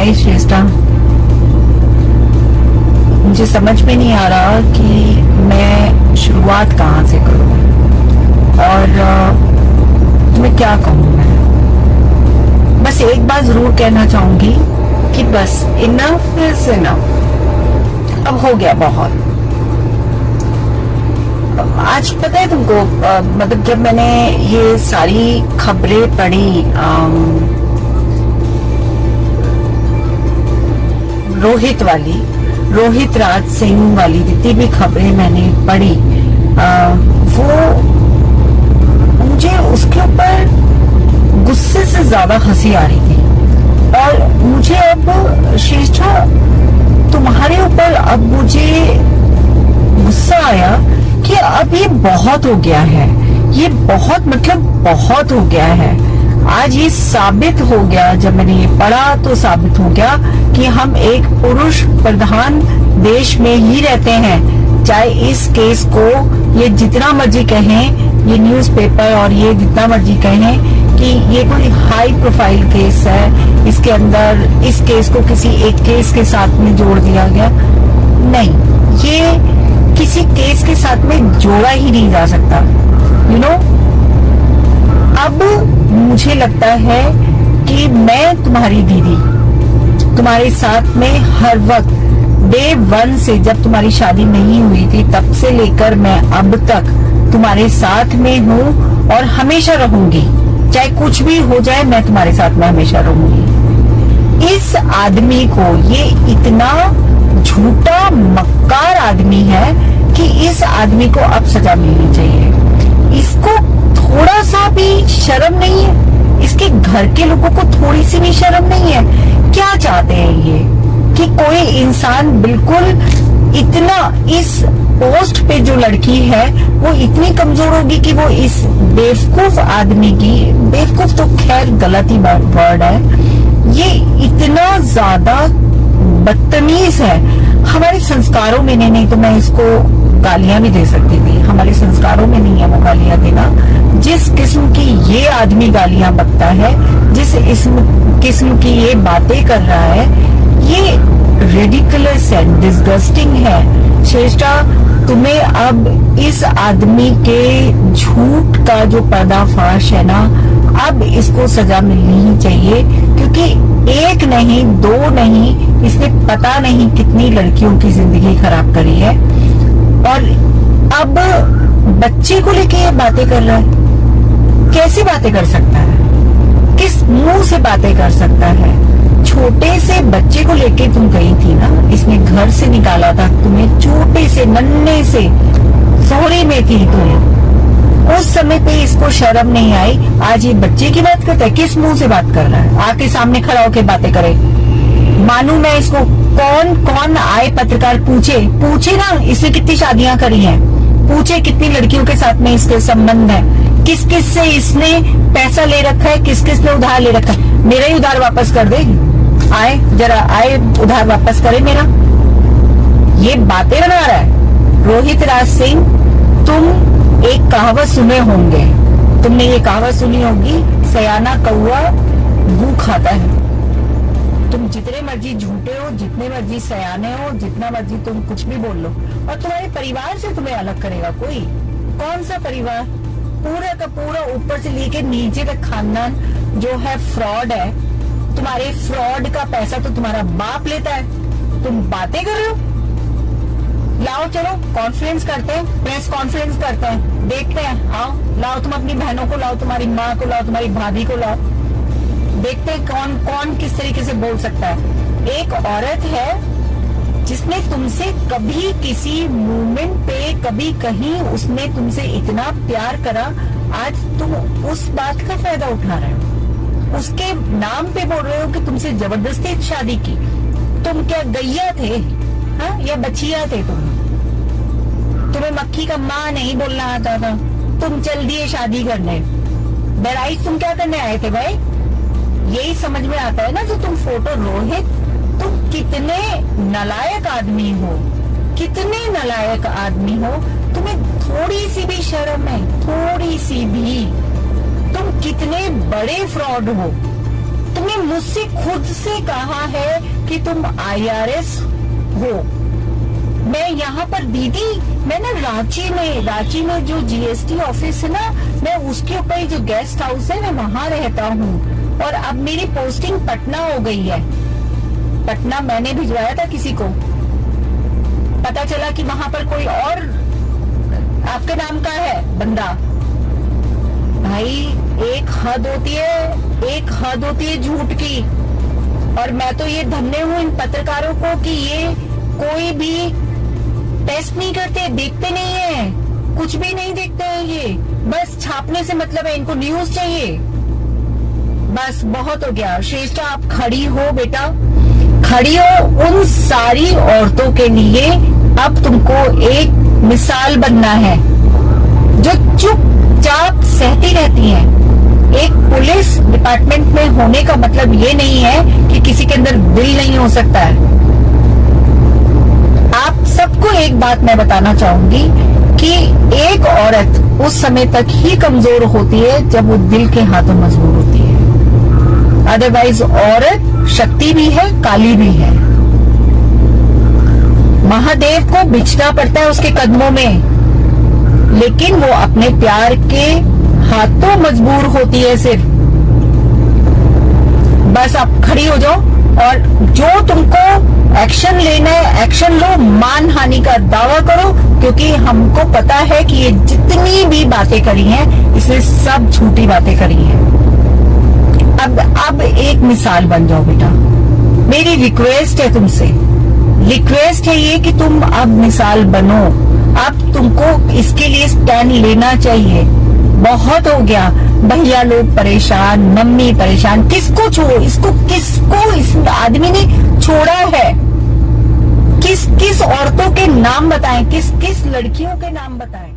हाय श्रेष्ठा, मुझे समझ में नहीं आ रहा कि मैं शुरुआत कहाँ से करूँ और तुम्हें क्या कहूँ। मैं बस एक बात जरूर कहना चाहूंगी कि बस इनफ इज इनफ, अब हो गया बहुत। आज पता है तुमको, मतलब जब मैंने ये सारी खबरें पढ़ी, रोहित राज सिंह वाली जितनी भी खबरें मैंने पढ़ी, वो मुझे उसके ऊपर गुस्से से ज्यादा हंसी आ रही थी। और मुझे अब श्रेष्ठा तुम्हारे ऊपर अब मुझे गुस्सा आया कि अब ये बहुत हो गया है, ये बहुत मतलब बहुत हो गया है। आज ये साबित हो गया, जब मैंने ये पढ़ा तो साबित हो गया कि हम एक पुरुष प्रधान देश में ही रहते हैं। चाहे इस केस को ये जितना मर्जी कहें, ये न्यूज़पेपर और ये जितना मर्जी कहें कि ये कोई हाई प्रोफाइल केस है, इसके अंदर इस केस को किसी एक केस के साथ में जोड़ दिया गया, नहीं, ये किसी केस के साथ में जोड़ा ही नहीं जा सकता। यू नो, अब मुझे लगता है कि मैं तुम्हारी दीदी, तुम्हारे साथ में हर वक्त डे वन से, जब तुम्हारी शादी नहीं हुई थी तब से लेकर मैं अब तक तुम्हारे साथ में हूँ और हमेशा रहूंगी। चाहे कुछ भी हो जाए, मैं तुम्हारे साथ में हमेशा रहूंगी। इस आदमी को, ये इतना झूठा मक्कार आदमी है कि इस आदमी को अब सजा मिलनी चाहिए। इसको थोड़ा सा भी शर्म नहीं है, इसके घर के लोगों को थोड़ी सी भी शर्म नहीं है। क्या चाहते हैं ये कि कोई इंसान बिल्कुल इतना, इस पोस्ट पे जो लड़की है वो इतनी कमजोर होगी कि वो इस बेवकूफ आदमी की, बेवकूफ तो खैर गलत ही वर्ड है, ये इतना ज्यादा बदतमीज है। हमारे संस्कारों में नहीं तो मैं इसको गालियां भी दे सकती थी, हमारे संस्कारों में नहीं है वो गालियां देना। जिस किस्म की ये आदमी गालियां बकता है, जिस किस्म की ये बातें कर रहा है, ये रिडिकुलस है, डिस्गस्टिंग है। श्रेष्ठा, तुम्हें अब इस आदमी के झूठ का जो पर्दाफाश है ना, अब इसको सजा मिलनी ही चाहिए, क्योंकि एक नहीं, दो नहीं, इसने पता नहीं कितनी लड़कियों की जिंदगी खराब करी है। और अब बच्चे को लेके ये बातें कर रहा है। कैसी बातें कर सकता है, किस मुंह से बातें कर सकता है? छोटे से बच्चे को लेके तुम गई थी ना, इसने घर से निकाला था तुम्हें, छोटे से नन्हे से, सोहरे में थी तुम, उस समय पे इसको शर्म नहीं आई। आज ये बच्चे की बात करता है, किस मुंह से बात कर रहा है? आके सामने खड़ा होके बातें करे। मानू मैं इसको, कौन कौन आए पत्रकार पूछे ना इसने कितनी शादियां करी हैं, पूछे कितनी लड़कियों के साथ में इसके संबंध है, किस किस से इसने पैसा ले रखा है, किस किस ने उधार ले रखा है। मेरा ही उधार वापस कर दे, आए जरा, आए उधार वापस करे मेरा। ये बातें बना रहा है रोहित राज सिंह। तुम एक कहावत सुने होंगे, तुमने ये कहावत सुनी होगी, सयाना कौआ गू खाता है। तुम जितने मर्जी झूठे हो, जितने मर्जी सयाने हो, जितना मर्जी तुम कुछ भी बोल लो, और तुम्हारे परिवार से तुम्हें अलग करेगा कोई? कौन सा परिवार? पूरा का पूरा ऊपर से लेके नीचे तक खानदान जो है फ्रॉड है। तुम्हारे फ्रॉड का पैसा तो तुम्हारा बाप लेता है, तुम बातें कर रहे हो। लाओ चलो कॉन्फ्रेंस करते हैं, प्रेस कॉन्फ्रेंस करते हैं, देखते हैं। आओ लाओ, तुम अपनी बहनों को लाओ, तुम्हारी माँ को लाओ, तुम्हारी भाभी को लाओ, देखते हैं कौन कौन किस तरीके से बोल सकता है। एक औरत है जिसने तुमसे कभी किसी मूवमेंट पे, कभी कहीं उसने तुमसे इतना प्यार करा, आज तुम उस बात का फायदा उठा रहे हो, उसके नाम पे बोल रहे हो कि तुमसे जबरदस्ती शादी की। तुम क्या गैया थे हा? या बचिया थे तुम? तुम्हें मक्खी का माँ नहीं बोलना आता था, तुम चल दिए शादी करने। बहराइच तुम क्या करने आए थे भाई? यही समझ में आता है ना जो तुम फोटो। रोहित, तुम कितने नालायक आदमी हो, कितने नालायक आदमी हो। तुम्हें थोड़ी सी भी शर्म है, थोड़ी सी भी? तुम कितने बड़े फ्रॉड हो। तुम्हें मुझसे खुद से कहा है कि तुम IRS हो। मैं यहाँ पर दीदी, मैं ना रांची में जो GST ऑफिस है ना, मैं उसके ऊपर जो गेस्ट हाउस है मैं वहां रहता हूँ, और अब मेरी पोस्टिंग पटना हो गई है। पटना मैंने भिजवाया था किसी को, पता चला कि वहां पर कोई और आपके नाम का है बंदा। भाई एक हद होती है झूठ की। और मैं तो ये धन्य हूँ इन पत्रकारों को कि ये कोई भी टेस्ट नहीं करते, देखते नहीं है, कुछ भी नहीं देखते हैं ये, बस छापने से मतलब है, इनको न्यूज चाहिए। बस बहुत हो गया। श्रेष्ठा आप खड़ी हो बेटा, खड़ी हो उन सारी औरतों के लिए। अब तुमको एक मिसाल बनना है, जो चुपचाप सहती रहती हैं। एक पुलिस डिपार्टमेंट में होने का मतलब ये नहीं है कि किसी के अंदर दिल नहीं हो सकता है। आप सबको एक बात मैं बताना चाहूंगी कि एक औरत उस समय तक ही कमजोर होती है जब वो दिल के हाथों मजबूर होती है। अदरवाइज औरत शक्ति भी है, काली भी है। महादेव को बिछना पड़ता है उसके कदमों में, लेकिन वो अपने प्यार के हाथों मजबूर होती है सिर्फ। बस आप खड़ी हो जाओ और जो तुमको एक्शन लेना है एक्शन लो, मानहानि का दावा करो, क्योंकि हमको पता है कि ये जितनी भी बातें करी हैं इसने सब झूठी बातें करी हैं। अब एक मिसाल बन जाओ बेटा, मेरी रिक्वेस्ट है तुमसे, रिक्वेस्ट है ये कि तुम अब मिसाल बनो। अब तुमको इसके लिए स्टैंड लेना चाहिए। बहुत हो गया, भैया लोग परेशान, मम्मी परेशान, किसको इस आदमी ने छोड़ा है? किस किस औरतों के नाम बताएं, किस किस लड़कियों के नाम बताएं?